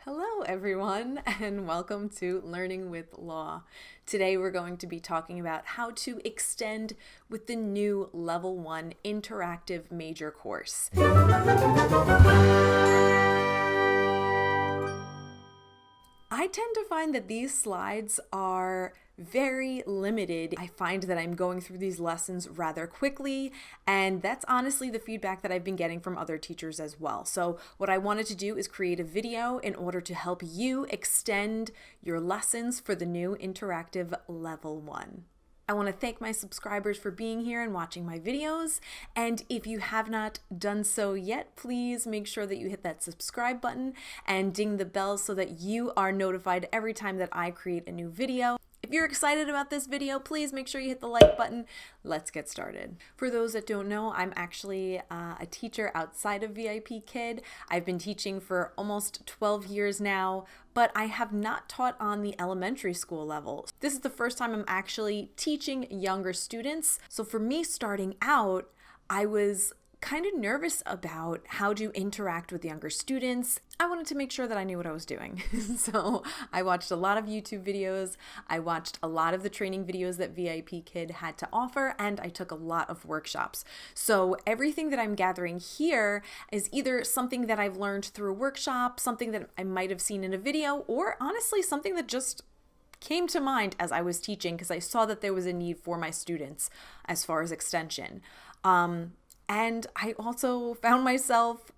Hello, everyone, and welcome to Learning with Law. Today, we're going to be talking about how to extend with the new Level 1 Interactive Major course. I tend to find that these slides are very limited. I find that I'm going through these lessons rather quickly, and that's honestly the feedback that I've been getting from other teachers as well. So what I wanted to do is create a video in order to help you extend your lessons for the new interactive Level 1. I want to thank my subscribers for being here and watching my videos. And if you have not done so yet, please make sure that you hit that subscribe button and ding the bell so that you are notified every time that I create a new video. If you're excited about this video, please make sure you hit the like button. Let's get started. For those that don't know, I'm actually a teacher outside of VIPKID. I've been teaching for almost 12 years now, but I have not taught on the elementary school level. This is the first time I'm actually teaching younger students. So for me starting out, I was kind of nervous about how to interact with younger students. I wanted to make sure that I knew what I was doing. So I watched a lot of YouTube videos. I watched a lot of the training videos that VIPKID had to offer, and I took a lot of workshops. So everything that I'm gathering here is either something that I've learned through a workshop, something that I might have seen in a video, or honestly something that just came to mind as I was teaching because I saw that there was a need for my students as far as extension. And I also found myself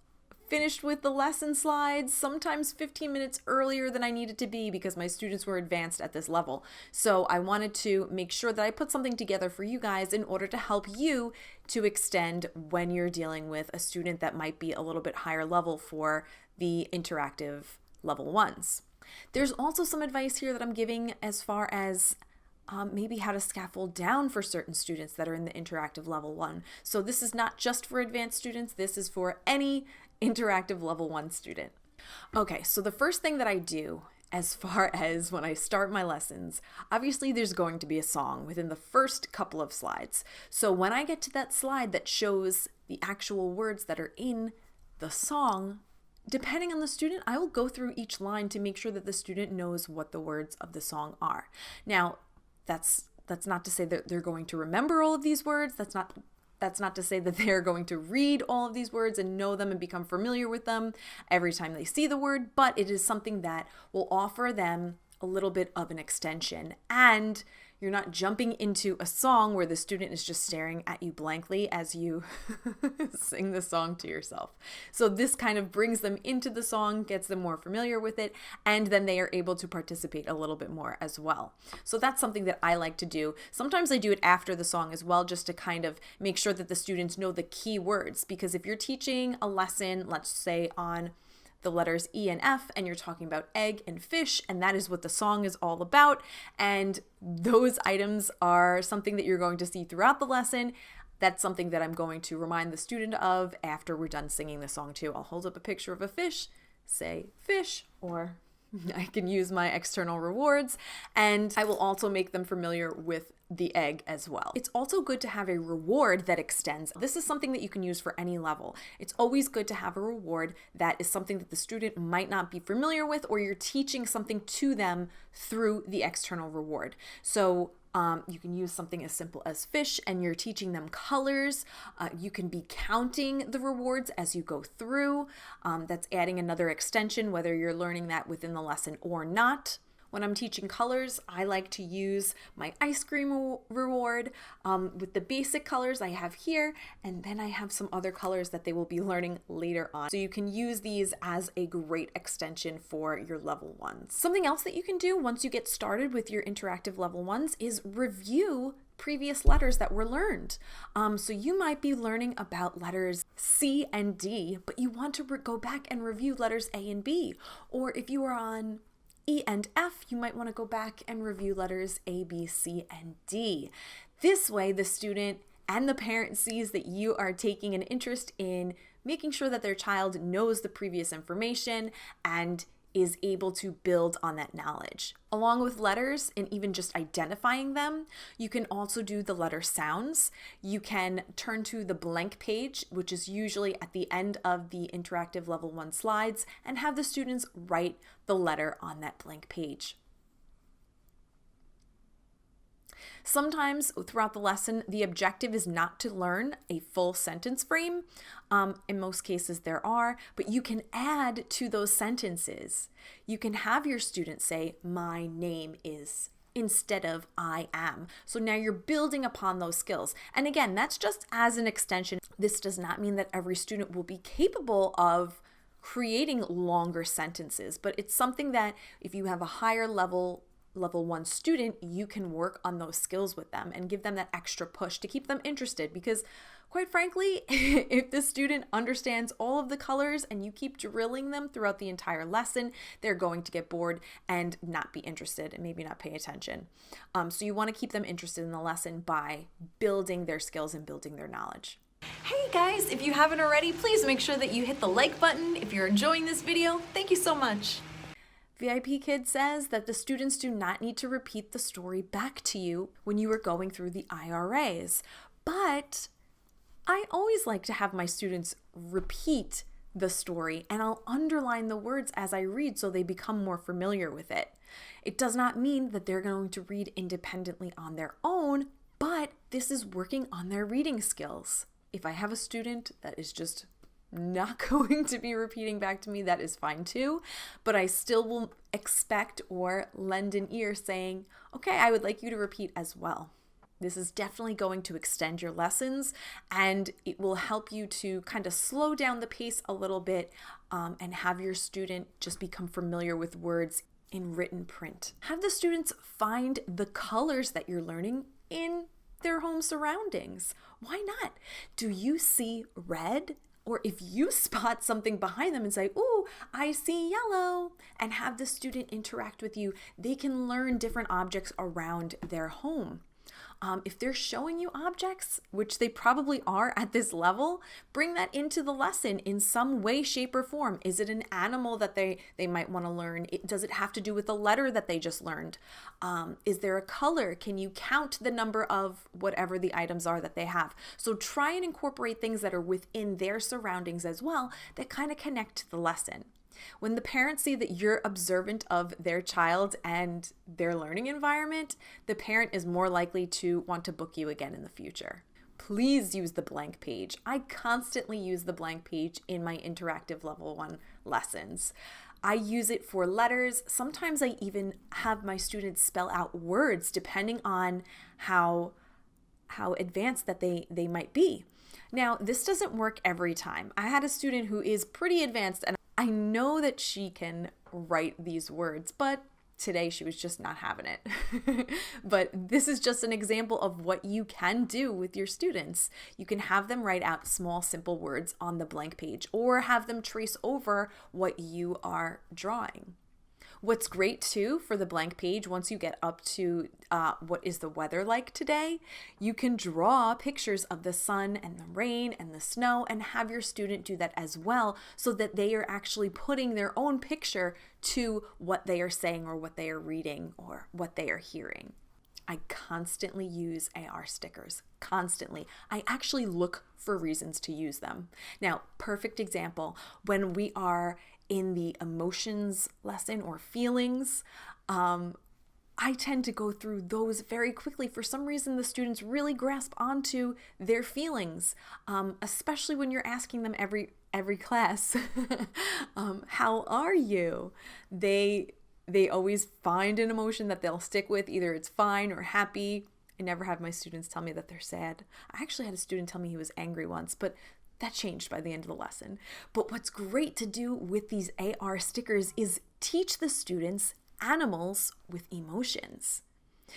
finished with the lesson slides, sometimes 15 minutes earlier than I needed to be because my students were advanced at this level. So I wanted to make sure that I put something together for you guys in order to help you to extend when you're dealing with a student that might be a little bit higher level for the interactive level 1s. There's also some advice here that I'm giving as far as maybe how to scaffold down for certain students that are in the interactive level 1. So this is not just for advanced students, this is for any interactive level 1 student. Okay, so the first thing that I do as far as when I start my lessons, obviously there's going to be a song within the first couple of slides. So when I get to that slide that shows the actual words that are in the song, depending on the student, I will go through each line to make sure that the student knows what the words of the song are. Now, that's not to say that they're going to remember all of these words. That's not to say that they're going to read all of these words and know them and become familiar with them every time they see the word, but it is something that will offer them a little bit of an extension. And you're not jumping into a song where the student is just staring at you blankly as you sing the song to yourself. So this kind of brings them into the song, gets them more familiar with it, and then they are able to participate a little bit more as well. So that's something that I like to do. Sometimes I do it after the song as well, just to kind of make sure that the students know the key words. Because if you're teaching a lesson, let's say on the letters E and F, and you're talking about egg and fish, and that is what the song is all about. And those items are something that you're going to see throughout the lesson. That's something that I'm going to remind the student of after we're done singing the song too. I'll hold up a picture of a fish, say fish, or I can use my external rewards, and I will also make them familiar with the egg as well. It's also good to have a reward that extends. This is something that you can use for any level. It's always good to have a reward that is something that the student might not be familiar with, or you're teaching something to them through the external reward. So you can use something as simple as fish, and you're teaching them colors. You can be counting the rewards as you go through. That's adding another extension, whether you're learning that within the lesson or not. When I'm teaching colors, I like to use my ice cream reward with the basic colors I have here, and then I have some other colors that they will be learning later on. So you can use these as a great extension for your level 1s. Something else that you can do once you get started with your interactive level 1s is review previous letters that were learned. So you might be learning about letters C and D, but you want to go back and review letters A and B. Or if you are on E and F, you might want to go back and review letters A, B, C, and D. This way, the student and the parent sees that you are taking an interest in making sure that their child knows the previous information and is able to build on that knowledge. Along with letters and even just identifying them, you can also do the letter sounds. You can turn to the blank page, which is usually at the end of the interactive level 1 slides, and have the students write the letter on that blank page. Sometimes throughout the lesson, the objective is not to learn a full sentence frame. In most cases there are, but you can add to those sentences. You can have your students say, "My name is," instead of "I am." So now you're building upon those skills. And again, that's just as an extension. This does not mean that every student will be capable of creating longer sentences, but it's something that if you have a higher level 1 student, you can work on those skills with them and give them that extra push to keep them interested, because quite frankly, if the student understands all of the colors and you keep drilling them throughout the entire lesson, they're going to get bored and not be interested and maybe not pay attention. So you want to keep them interested in the lesson by building their skills and building their knowledge. Hey guys, if you haven't already, please make sure that you hit the like button if you're enjoying this video. Thank you so much. VIPKID says that the students do not need to repeat the story back to you when you are going through the IRAs, but I always like to have my students repeat the story, and I'll underline the words as I read so they become more familiar with it. It does not mean that they're going to read independently on their own, but this is working on their reading skills. If I have a student that is just not going to be repeating back to me, that is fine too, but I still will expect or lend an ear saying, okay, I would like you to repeat as well. This is definitely going to extend your lessons, and it will help you to kind of slow down the pace a little bit and have your student just become familiar with words in written print. Have the students find the colors that you're learning in their home surroundings. Why not? Do you see red? Or if you spot something behind them and say, "Ooh, I see yellow," and have the student interact with you, they can learn different objects around their home. If they're showing you objects, which they probably are at this level, bring that into the lesson in some way, shape, or form. Is it an animal that they might want to learn? Does it have to do with a letter that they just learned? Is there a color? Can you count the number of whatever the items are that they have? So try and incorporate things that are within their surroundings as well that kind of connect to the lesson. When the parents see that you're observant of their child and their learning environment, the parent is more likely to want to book you again in the future. Please use the blank page. I constantly use the blank page in my interactive level 1 lessons. I use it for letters. Sometimes I even have my students spell out words depending on how advanced that they might be. Now, this doesn't work every time. I had a student who is pretty advanced, and I know that she can write these words, but today she was just not having it. But this is just an example of what you can do with your students. You can have them write out small, simple words on the blank page, or have them trace over what you are drawing. What's great too for the blank page, once you get up to what is the weather like today, you can draw pictures of the sun and the rain and the snow and have your student do that as well, so that they are actually putting their own picture to what they are saying or what they are reading or what they are hearing. I constantly use AR stickers, constantly. I actually look for reasons to use them. Now, perfect example, when we are in the emotions lesson or feelings, I tend to go through those very quickly. For some reason, the students really grasp onto their feelings, especially when you're asking them every class, how are you? They always find an emotion that they'll stick with. Either it's fine or happy. I never have my students tell me that they're sad. I actually had a student tell me he was angry once, but that changed by the end of the lesson. But what's great to do with these AR stickers is teach the students animals with emotions.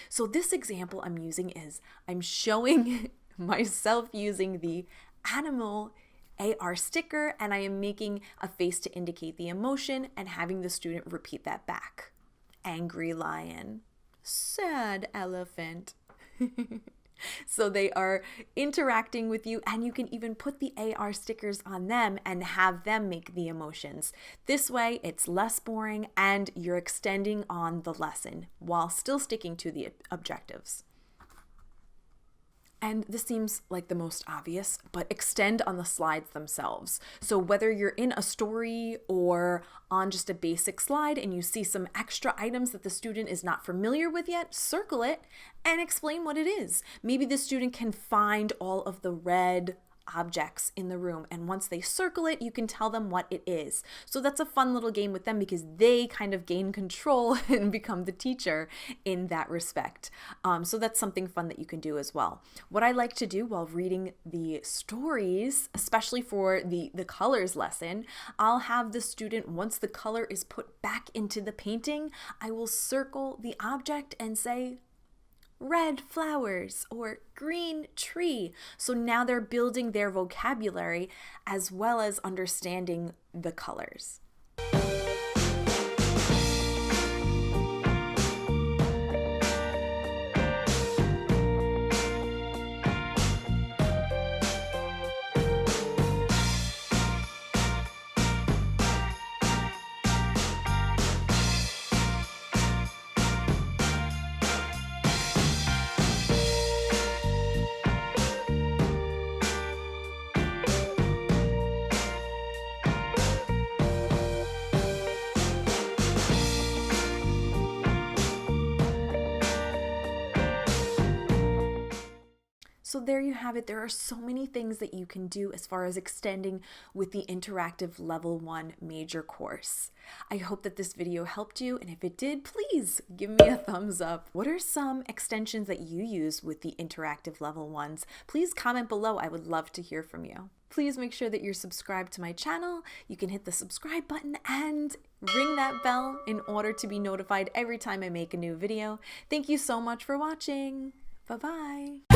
So this example I'm using is I'm showing myself using the animal AR sticker, and I am making a face to indicate the emotion and having the student repeat that back. Angry lion, sad elephant. So they are interacting with you, and you can even put the AR stickers on them and have them make the emotions. This way, it's less boring and you're extending on the lesson while still sticking to the objectives. And this seems like the most obvious, but extend on the slides themselves. So whether you're in a story or on just a basic slide and you see some extra items that the student is not familiar with yet, circle it and explain what it is. Maybe the student can find all of the red objects in the room, and once they circle it, you can tell them what it is. So that's a fun little game with them because they kind of gain control and become the teacher in that respect. So that's something fun that you can do as well. What I like to do while reading the stories, especially for the colors lesson, I'll have the student, once the color is put back into the painting, I will circle the object and say, red flowers or green tree. So now they're building their vocabulary as well as understanding the colors. So there you have it. There are so many things that you can do as far as extending with the interactive level 1 major course. I hope that this video helped you, and if it did, please give me a thumbs up. What are some extensions that you use with the interactive level 1s? Please comment below. I would love to hear from you. Please make sure that you're subscribed to my channel. You can hit the subscribe button and ring that bell in order to be notified every time I make a new video. Thank you so much for watching. Bye-bye.